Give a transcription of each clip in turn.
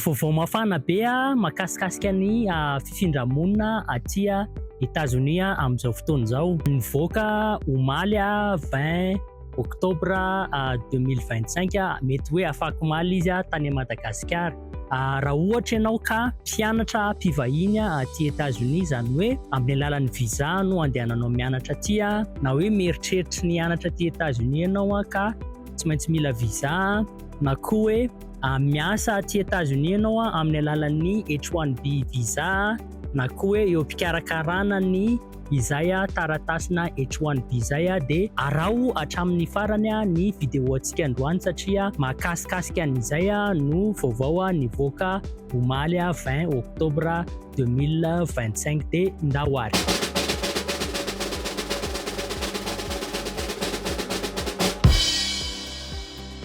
Vaovao mafana be mahakasikasika ny fifindramona aty États-Unis amin'izao fotoana izao. Nivoaka omaly 20 oktobra 2025 mety hoe afaka omaly izy tany Madagasikara. Raha ohatra ianao ka mpianatra mpivahiny aty États-Unis, zany hoe amin'ny alalan'ny visa no andehananao mianatra aty, na hoe mieritreritra ny hianatra aty États-Unis ianao ka tsy maintsy mila visa, na koa hoe miasa aty États-Unis ianao amin'ny alalan'ny H1B visa, na koa hoe eo am-pikarakarana ny izay taratasina H1B zay de arao hatramin'ny farany ny vidéo antsika androany satria mahakasikasika an'izay no vaovao nivoaka omaly 20 oktobra 2025 de ndawary.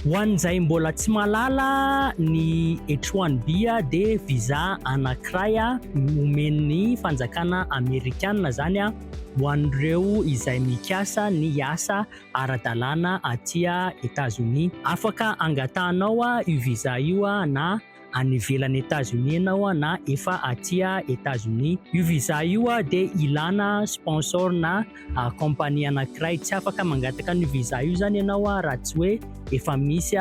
Ho an'izay mbola tsy mahalala ny H1B de visa anankiray omen'ny fanjakana Amerikanina zany ho an'ireo izay mikasa ny asa ara-dalàna aty États-Unis. Afaka angatahanao io visa io na any ivelan'ny États-Unis ianao na efa aty États-Unis. Io visa io de ilana sponsor na kompania anankiray. Tsy afaka mangataka ny visa io zany ianao raha tsy hoe efa misy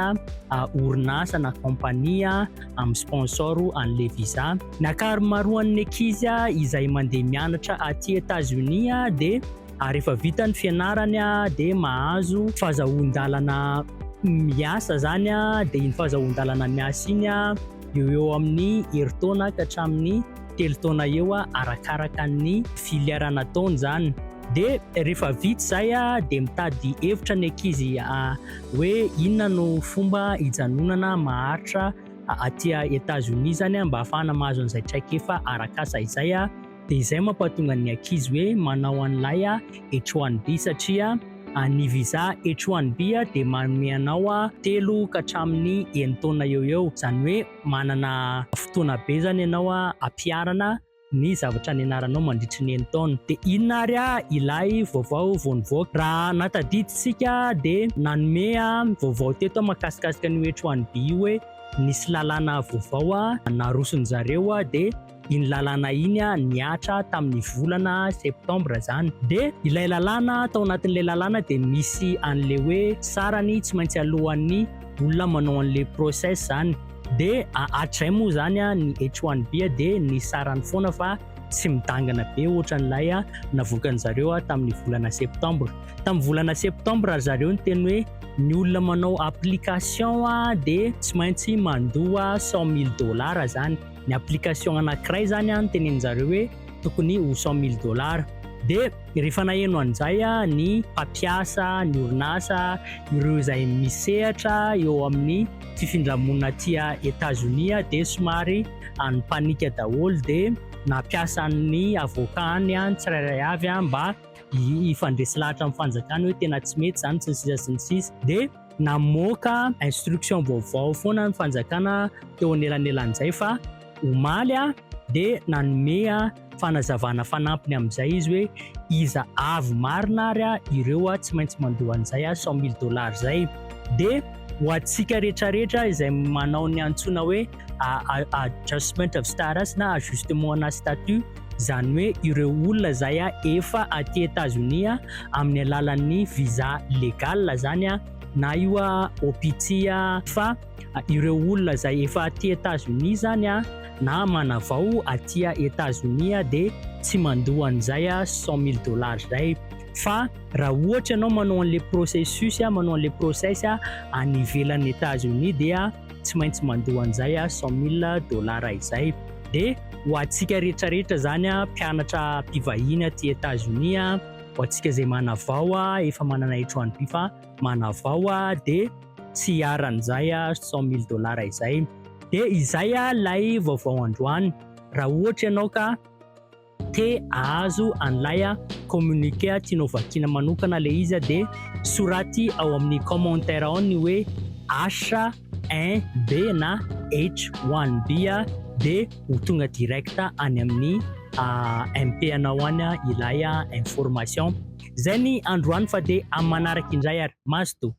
orinasa na kompania amin'ny sponsor an'le visa. Ny ankamaroan'ny ankizy izay mandeha mianatra aty États-Unis de rehefa vita ny fianarany de mahazo fahazoan-dalana miasa zany de iny fahazoan-dalana miasa iny eo amin'ny herintaona ka hatramin'ny 3 taona eo arakaraka ny filiarana ataony zany. De rehefa vita zay de mitady hevitra ny ankizy hoe inona no fomba hijanonana maharitra aty États-Unis zany mba ahafahana mahazo an'izay traikefa arakasa izay de izay mampatonga ny ankizy hoe manao an'ilay H1B satria ny visa H1B de manome anao 3 ka hatramin'ny 9 taona eo, zany hoe manana fotoana be zany ianao ampiarana ny zavatra nianaranao mandritra ny 9 taona. De inona ary ilay vaovao vao nivoaka. Raha natadiditsika de nanome vaovao teto mahakasikasika ny H1B hoe nisy lalàna vaovao narosony zareo de iny lalàna iny niatra tamin'ny volana septambra zany. De ilay lalàna tao anatin'ilay lalàna de misy an'le hoe sarany tsy maintsy alohan'ny olona manao an'le process zany. De atray moa zany ny H1B de ny sarany foana fa tsy midangana be ohatran'ilay navoakan zareo tamin'ny volana septambra. Tamin'ny volana septambra zareo ny teny hoe ny olona manao application de tsy maintsy mandoa $100,000 zany. Ny application anankiray zany ny zareo hoe tokony ho $100,000. De rehefa naheno an'izay ny mpampiasa, ny orinasa, ireo izay misehatra eo amin'ny fifindramona aty États-Unis de somary nipanika daholo de nampiasa ny avokany tsirairay avy mba hifandresy lahatra amin'ny fanjakana hoe tena tsy mety zany sy ny sisa. De namoaka instruction vaovao foana ny fanjakana teo anelanelan'izay fa omaly de nanome fanazavana fanampiny amin'izay izy hoe iza avy marina ary ireo tsy maintsy mandoa an'izay $100,000 zay. De ho antsika rehetrarehetra izay manao ny antsoina hoe adjustment of status na ajustement na statut, zany hoe ireo olona zay efa aty États-Unis amin'ny alalan'ny visa légal zany na io OPT fa ireo olona zay efa aty États-Unis zany na manavao aty États-Unis de tsy mandoa an'izay $100,000 zay. Fa raha ohatra ianao manao an'le processus manao an'le process any ivelan'ny États-Unis dia tsy maintsy mandoa an'izay $100,000 izay. De ho antsika rehetrarehetra zany mpianatra mpivahiny aty États-Unis, ho antsika zay manavao efa manana H1B fa manavao de tsy hiaran'izay $100,000 izay. De izay lay vaovao androany. Raha ohatra ianao ka te ahazo an'ilay communiqué tianao vakiana manokana le izy de soraty ao amin'ny commentaire ao ny hoe H1B na H1B de ho tonga direct any amin'ny MP anao any ilay information. Zay ny androany fa de amin'ny manaraka indray ary mazoto.